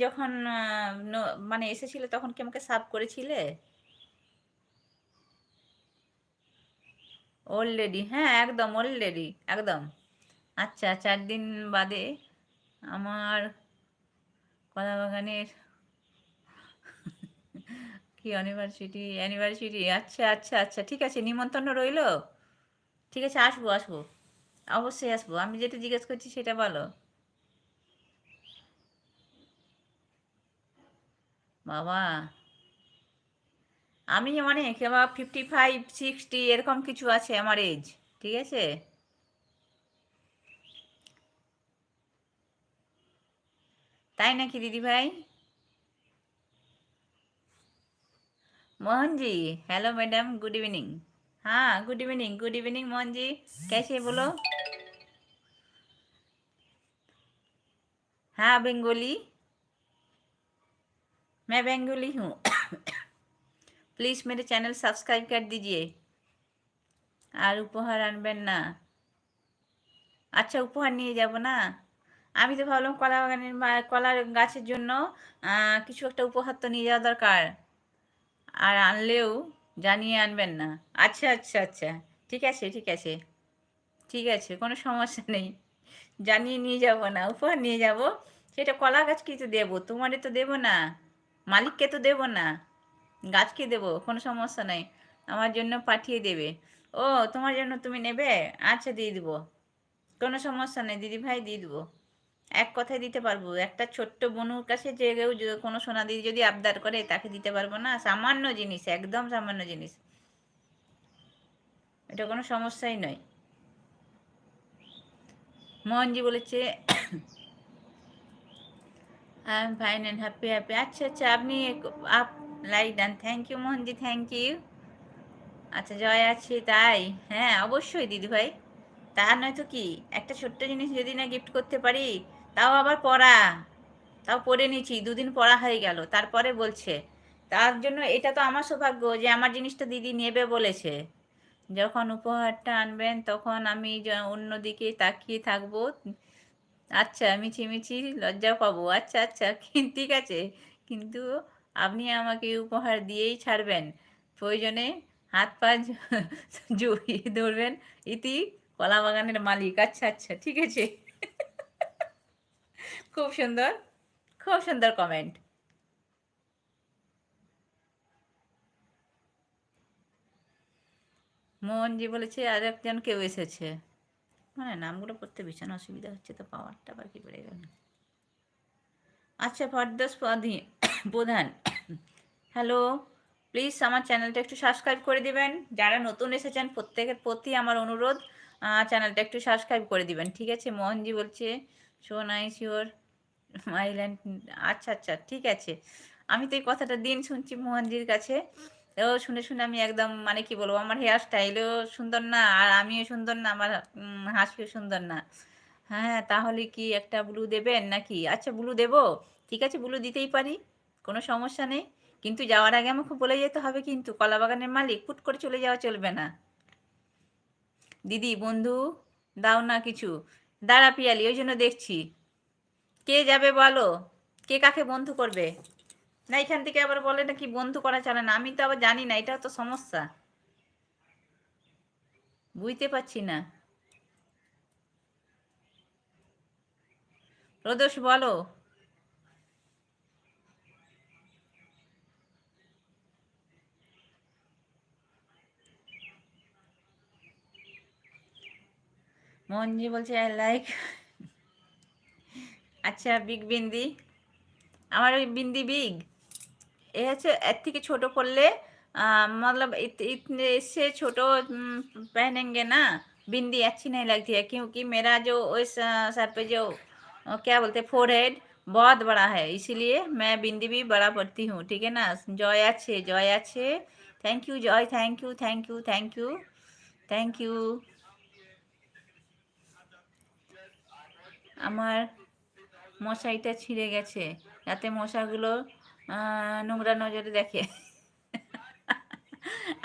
যখন মানে এসেছিলে তখন কি আমাকে সার্ভ করেছিলে? ওল্ড লেডি, হ্যাঁ একদম ওল্ড লেডি, একদম। আচ্ছা 4 দিন বাদে আমার কলা বাগানের কি অ্যানিভার্সিটি অ্যানিভার্সিটি, আচ্ছা আচ্ছা আচ্ছা, ঠিক আছে, নিমন্ত্রণ রইলো। ঠিক আছে, আসবো আসবো, অবশ্যই আসবো। আমি যেটা জিজ্ঞেস করছি সেটা বলো। বাবা, আমি অনেক, এবার 55 60 এরকম কিছু আছে আমার এজ। ঠিক আছে। তাই নাকি দিদি ভাই? Mohan ji, hello madam, good evening. हाँ गुड इवनिंग मोहन जी, कैसे हैं, बोलो। हाँ बंगाली, मैं बंगाली हूँ। प्लीज़ मेरे चैनल सब्सक्राइब कर दीजिए। আর উপহার আনবেন না? আচ্ছা, উপহার নিয়ে যাব না? আমি তো ভাবলাম কলা বাগানের কলার গাছের জন্য কিছু একটা উপহার তো নিয়ে যাওয়া দরকার। আর আনলেও জানিয়ে আনবেন না? আচ্ছা আচ্ছা আচ্ছা, ঠিক আছে ঠিক আছে, ঠিক আছে, কোনো সমস্যা নেই। জানিয়ে নিয়ে যাব না, উপহার নিয়ে যাব। সেটা কলা গাছকেই তো দেবো, তোমারে তো দেবো না, মালিককে তো দেবো না, গাছকে দেবো, কোনো সমস্যা নাই। আমার জন্য পাঠিয়ে দেবে। ও, তোমার জন্য তুমি নেবে? আচ্ছা দিয়ে দিব, কোনো সমস্যা নেই দিদি ভাই, দিয়ে দেবো। এক কথায় দিতে পারবো, একটা ছোট্ট বনুর কাছে যে কেউ কোনো সোনা দিদি যদি আবদার করে তাকে দিতে পারবো না? সামান্য জিনিস, একদম সামান্য জিনিস, এটা কোনো সমস্যাই নয়। মোহনজি বলেছে I am fine and happy happy. আচ্ছা আচ্ছা, আপনি আপ like done, thank you Mohanji, thank you. আচ্ছা, জয় আছে তাই? হ্যাঁ অবশ্যই দিদিভাই, তা নয়তো কি, একটা ছোট্ট জিনিস যদি না গিফট করতে পারি, তাও আবার পড়া, তাও পড়ে নিয়েছি, 2 দিন পড়া হয়ে গেল, তারপরে বলছে। তার জন্য এটা তো আমার সৌভাগ্য যে আমার জিনিসটা দিদি নেবে বলেছে। যখন উপহারটা আনবেন তখন আমি অন্যদিকে তাকিয়ে থাকবো। আচ্ছা, মিছিমিছি লজ্জা পাবো, আচ্ছা আচ্ছা, ঠিক আছে, কিন্তু আপনি আমাকে উপহার দিয়েই ছাড়বেন, প্রয়োজনে হাত পা জড়িয়ে ধরবেন, ইতি কলা বাগানের মালিক। আচ্ছা আচ্ছা, ঠিক আছে। খুব সুন্দর, খুব সুন্দর কমেন্ট। মোহনজি বলেছে আর একজন কেউ এসেছে, মানে নামগুলো পড়তে ভীষণ অসুবিধা হচ্ছে, তো পাওয়ারটা আবার কি বেড়ে গেল। আচ্ছা, ফরদোস প্রধান, হ্যালো, প্লিজ আমার চ্যানেলটা একটু সাবস্ক্রাইব করে দিবেন। যারা নতুন এসেছেন প্রত্যেকের প্রতি আমার অনুরোধ, চ্যানেলটা একটু সাবস্ক্রাইব করে দিবেন, ঠিক আছে। মোহনজি বলছে শো নাইস ইউর আইল্যান্ড। আচ্ছা আচ্ছা, ঠিক আছে। আমি তো এই কথাটা দিন শুনছি মোহনজির কাছে, ও শুনে শুনে আমি একদম, মানে কি বলবো, আমার হেয়ার স্টাইলও সুন্দর না, আর আমিও সুন্দর না, আমার হাসিও সুন্দর না। হ্যাঁ, তাহলে কি একটা ব্লু দেবেন নাকি? আচ্ছা ব্লু দেবো, ঠিক আছে, ব্লু দিতেই পারি, কোনো সমস্যা নেই। কিন্তু যাওয়ার আগে আমাকে বলে যেতে হবে, কিন্তু কলা বাগানের মালিক হুট করে চলে যাওয়া চলবে না। দিদি বন্ধু দাও না কিছু, দাঁড়া পিয়ালি, ওই জন্য দেখছি কে যাবে বলো, কে কাকে বন্ধু করবে। না, এখান থেকে আবার বলে নাকি বন্ধু করা চলে না, আমি তো আবার জানি না, এটাও তো সমস্যা, বুঝতে পারছি না। রোদস বলো। মোহনজি বলছে আই লাইক। আচ্ছা, বিগ বিন্দি, আমার ওই বিন্দি বিগ, এ হচ্ছে এর থেকে ছোট পড়লে मतलब इतने इससे छोटो पहनेंगे ना, बिंदी अच्छी नहीं लगती है, क्योंकि मेरा जो इस सर पे जो क्या बोलते हैं फोरहेड बहुत बड़ा है, इसीलिए मैं बिंदी भी बड़ा पड़ती हूँ, ठीक है ना। जय अच्छे, थैंक यू जय, thank you thank you thank you thank you. আমার মশারিটা ছিঁড়ে গেছে, যাতে মশাগুলো নোংরা নজরে দেখে।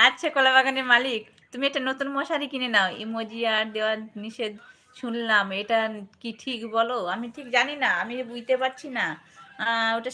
আচ্ছা কলা বাগানের মালিক, তুমি একটা নতুন মশারি কিনে নাও, ইমোজি আর দেওয়া নিষেধ শুনলাম, এটা কি ঠিক বলো? আমি ঠিক জানি না, আমি বুঝতে পারছি না, ওটা